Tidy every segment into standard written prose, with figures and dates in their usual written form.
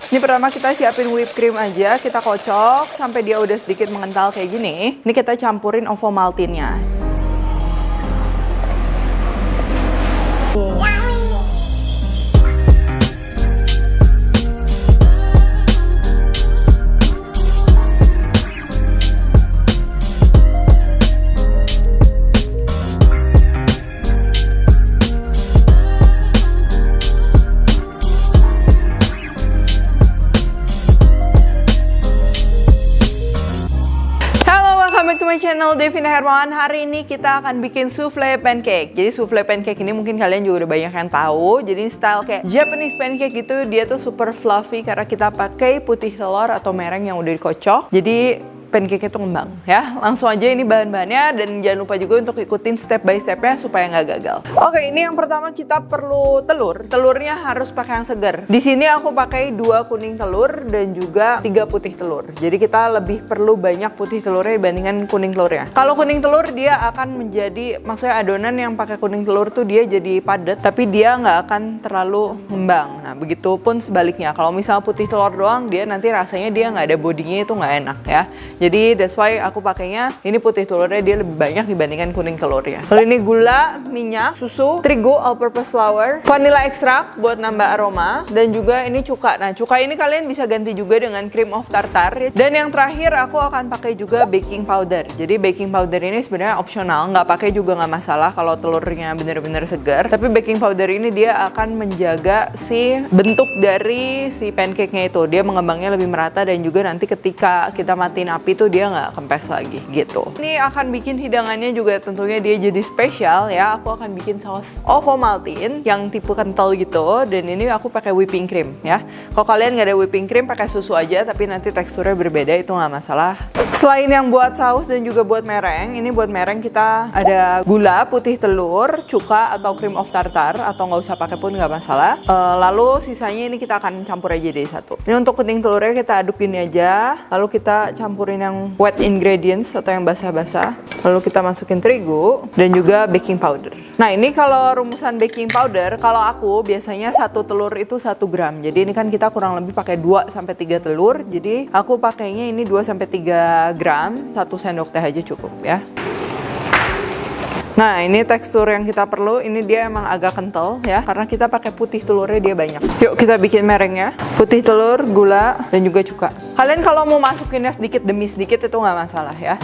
Ini pertama kita siapin whipped cream aja, kita kocok sampai dia udah sedikit mengental kayak gini. Ini kita campurin Ovomaltine-nya. Welcome back to my channel, Devina Hermawan. Hari ini kita akan bikin souffle pancake. Jadi souffle pancake ini mungkin kalian juga udah banyak yang tahu. Jadi style kayak Japanese pancake gitu, dia tuh super fluffy karena kita pakai putih telur atau mereng yang udah dikocok. Jadi pancake itu ngembang ya. Langsung aja ini bahan-bahannya dan jangan lupa juga untuk ikutin step by stepnya supaya nggak gagal. Oke, ini yang pertama kita perlu telur. Telurnya harus pakai yang segar. Di sini aku pakai 2 kuning telur dan juga 3 putih telur. Jadi kita lebih perlu banyak putih telurnya dibandingkan kuning telurnya. Kalau kuning telur dia akan menjadi, maksudnya adonan yang pakai kuning telur tuh dia jadi padat, tapi dia nggak akan terlalu ngembang. Nah, begitupun sebaliknya. Kalau misalnya putih telur doang, dia nanti rasanya dia nggak ada bodinya, itu nggak enak ya. Jadi that's why aku pakainya ini putih telurnya dia lebih banyak dibandingkan kuning telurnya. Lalu ini gula, minyak, susu, terigu, all-purpose flour, vanilla extract buat nambah aroma, dan juga ini cuka. Nah, cuka ini kalian bisa ganti juga dengan cream of tartar. Dan yang terakhir aku akan pakai juga baking powder. Jadi baking powder ini sebenarnya opsional, nggak pakai juga nggak masalah kalau telurnya bener-bener segar. Tapi baking powder ini dia akan menjaga si bentuk dari si pancake-nya itu. Dia mengembangnya lebih merata dan juga nanti ketika kita matiin api itu dia nggak kempes lagi gitu. Ini akan bikin hidangannya juga tentunya dia jadi spesial ya. Aku akan bikin saus Ovomaltine yang tipe kental gitu, dan ini aku pakai whipping cream ya. Kalau kalian nggak ada whipping cream pakai susu aja, tapi nanti teksturnya berbeda, itu nggak masalah. Selain yang buat saus dan juga buat mereng, ini buat mereng kita ada gula, putih telur, cuka atau cream of tartar, atau nggak usah pakai pun nggak masalah. Lalu sisanya ini kita akan campur aja jadi satu. Ini untuk kuning telurnya kita aduk gini aja, lalu kita campurin yang wet ingredients atau yang basah-basah, lalu kita masukin terigu dan juga baking powder. Nah, ini kalau rumusan baking powder, kalau aku biasanya 1 telur itu 1 gram. Jadi ini kan kita kurang lebih pakai 2-3 telur. Jadi aku pakainya ini 2-3 gram, 1 sendok teh aja cukup ya. Nah, ini tekstur yang kita perlu, ini dia emang agak kental ya, karena kita pakai putih telurnya dia banyak. Yuk kita bikin merengnya. Putih telur, gula, dan juga cuka. Kalian kalau mau masukinnya sedikit demi sedikit itu nggak masalah ya.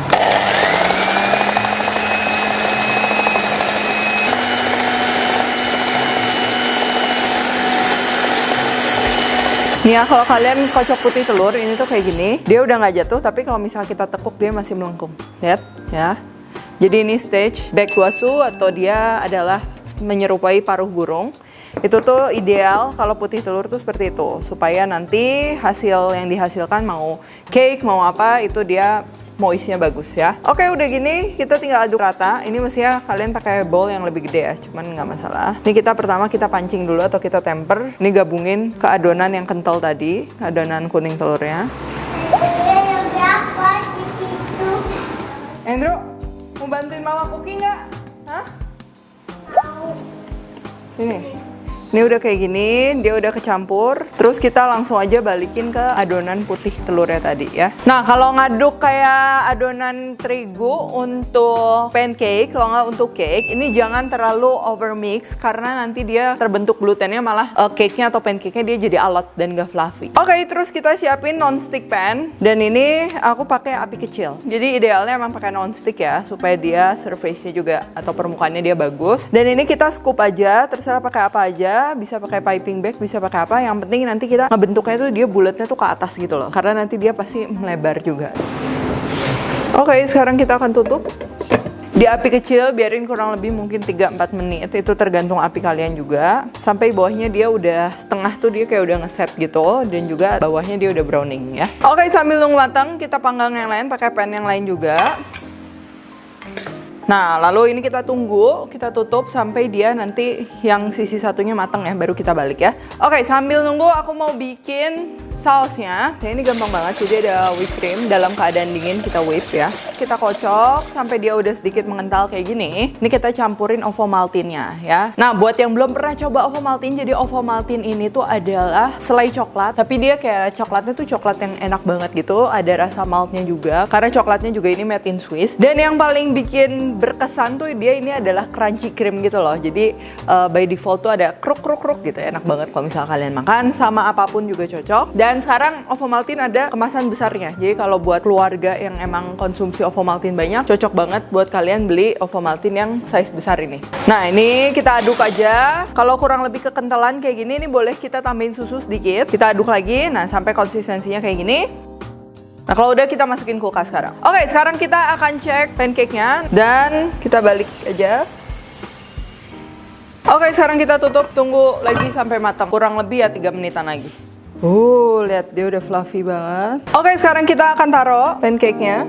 Nih ya, kalau kalian kocok putih telur, ini tuh kayak gini. Dia udah nggak jatuh, tapi kalau misalnya kita tekuk dia masih melengkung. Lihat ya. Jadi ini stage baekgwasu atau dia adalah menyerupai paruh burung. Itu tuh ideal kalau putih telur tuh seperti itu, supaya nanti hasil yang dihasilkan mau cake mau apa itu dia moistnya bagus ya. Oke, udah gini kita tinggal aduk rata. Ini mestinya kalian pakai bowl yang lebih gede ya, cuman nggak masalah. Ini kita pertama kita pancing dulu atau kita temper. Ini gabungin ke adonan yang kental tadi, adonan kuning telurnya. Andrew, mau bantuin mama cooking nggak? Hah? Sini. Ini udah kayak gini, dia udah kecampur. Terus kita langsung aja balikin ke adonan putih telurnya tadi ya. Nah, kalau ngaduk kayak adonan terigu untuk pancake, kalau nggak untuk cake, ini jangan terlalu overmix karena nanti dia terbentuk glutennya, malah cake-nya atau pancake-nya dia jadi alot dan gak fluffy. Oke, terus kita siapin non-stick pan. Dan ini aku pakai api kecil. Jadi idealnya emang pakai non-stick ya, supaya dia surface-nya juga atau permukaannya dia bagus. Dan ini kita scoop aja, terserah pakai apa aja. Bisa pakai piping bag, bisa pakai apa. Yang penting nanti kita ngebentuknya tuh dia bulatnya tuh ke atas gitu loh. Karena nanti dia pasti melebar juga. Oke, sekarang kita akan tutup. Di api kecil biarin kurang lebih mungkin 3-4 menit. Itu tergantung api kalian juga. Sampai bawahnya dia udah setengah tuh dia kayak udah ngeset gitu. Dan juga bawahnya dia udah browning ya. Oke, sambil nunggu matang kita panggang yang lain pakai pan yang lain juga. Nah, lalu ini kita tunggu, kita tutup sampai dia nanti yang sisi satunya matang ya, baru kita balik ya. Oke, sambil nunggu aku mau bikin sausnya. Ya, ini gampang banget, jadi ada whipped cream dalam keadaan dingin kita whip ya. kita kocok sampai dia udah sedikit mengental kayak gini. Ini kita campurin Ovomaltine-nya ya. Nah, buat yang belum pernah coba Ovomaltine, jadi Ovomaltine ini tuh adalah selai coklat, tapi dia kayak coklatnya tuh coklat yang enak banget gitu. Ada rasa maltnya juga, karena coklatnya juga ini made in Swiss. Dan yang paling bikin berkesan tuh dia ini adalah crunchy cream gitu loh. Jadi by default tuh ada kruk-kruk-kruk gitu. Enak banget kalau misalnya kalian makan sama apapun juga cocok. Dan sekarang Ovomaltine ada kemasan besarnya. Jadi kalau buat keluarga yang emang konsumsi Ovomaltine banyak, cocok banget buat kalian beli Ovomaltine yang size besar ini. Nah, ini kita aduk aja. Kalau kurang lebih kekentalan kayak gini, ini boleh kita tambahin susu sedikit. Kita aduk lagi, nah sampai konsistensinya kayak gini. Nah, kalau udah kita masukin kulkas sekarang. Oke, sekarang kita akan cek pancake-nya dan kita balik aja. Oke, sekarang kita tutup, tunggu lagi sampai matang. Kurang lebih ya 3 menitan lagi. Lihat dia udah fluffy banget. Oke, sekarang kita akan taruh pancake-nya.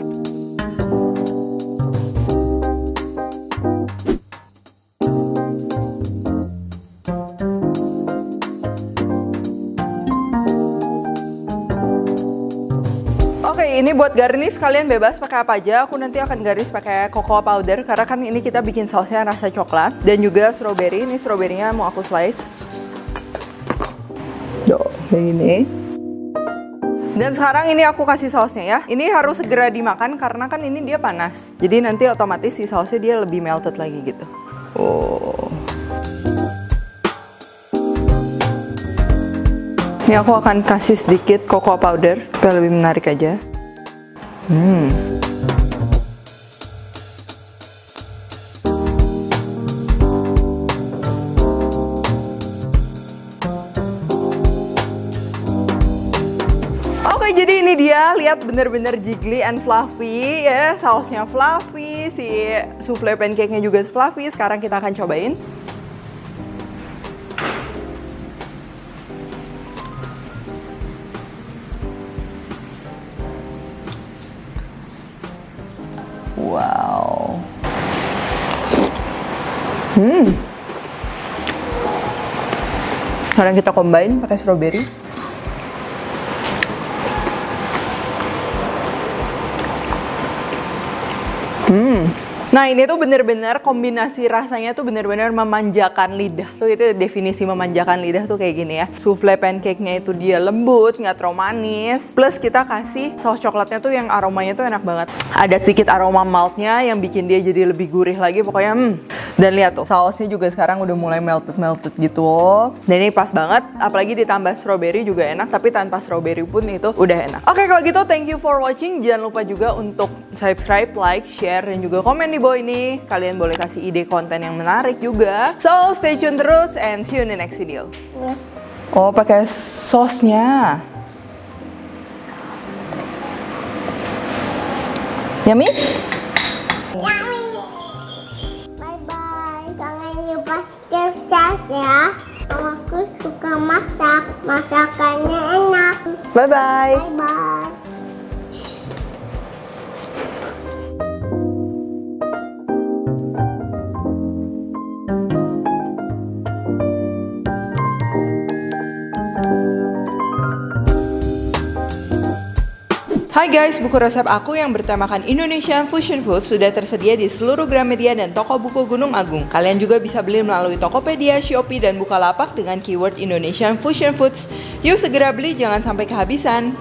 Oke, ini buat garnish kalian bebas pakai apa aja. Aku nanti akan garnish pakai cocoa powder karena kan ini kita bikin sausnya rasa coklat dan juga strawberry. Ini strawberry-nya mau aku slice. Tuh, kayak gini. Dan sekarang ini aku kasih sausnya ya. Ini harus segera dimakan karena kan ini dia panas. Jadi nanti otomatis si sausnya dia lebih melted lagi gitu. Ini aku akan kasih sedikit cocoa powder supaya lebih menarik aja. Oke, jadi ini dia, lihat bener-bener jiggly and fluffy ya. Sausnya fluffy, si souffle pancake-nya juga fluffy. Sekarang kita akan cobain. Wow. Sekarang kita combine pakai strawberry. Nah, ini tuh bener-bener kombinasi rasanya tuh bener-bener memanjakan lidah. Tuh itu definisi memanjakan lidah tuh kayak gini ya. Souffle pancake-nya itu dia lembut, nggak terlalu manis. Plus kita kasih saus coklatnya tuh yang aromanya tuh enak banget. Ada sedikit aroma maltnya yang bikin dia jadi lebih gurih lagi. Pokoknya Dan lihat tuh, sausnya juga sekarang udah mulai melted gitu. Dan ini pas banget, apalagi ditambah strawberry juga enak. Tapi tanpa strawberry pun itu udah enak. Oke, kalau gitu thank you for watching. Jangan lupa juga untuk subscribe, like, share, dan juga komen di bawah ini. Kalian boleh kasih ide konten yang menarik juga. So, stay tune terus and see you in the next video. Oh, pakai sosnya. Yummy? Bye-bye. Jangan lupa subscribe ya. Aku suka masak. Masakannya enak. Bye-bye. Bye-bye. Hai guys, buku resep aku yang bertemakan Indonesian Fusion Food sudah tersedia di seluruh Gramedia dan toko buku Gunung Agung. Kalian juga bisa beli melalui Tokopedia, Shopee, dan Bukalapak dengan keyword Indonesian Fusion Foods. Yuk segera beli, jangan sampai kehabisan.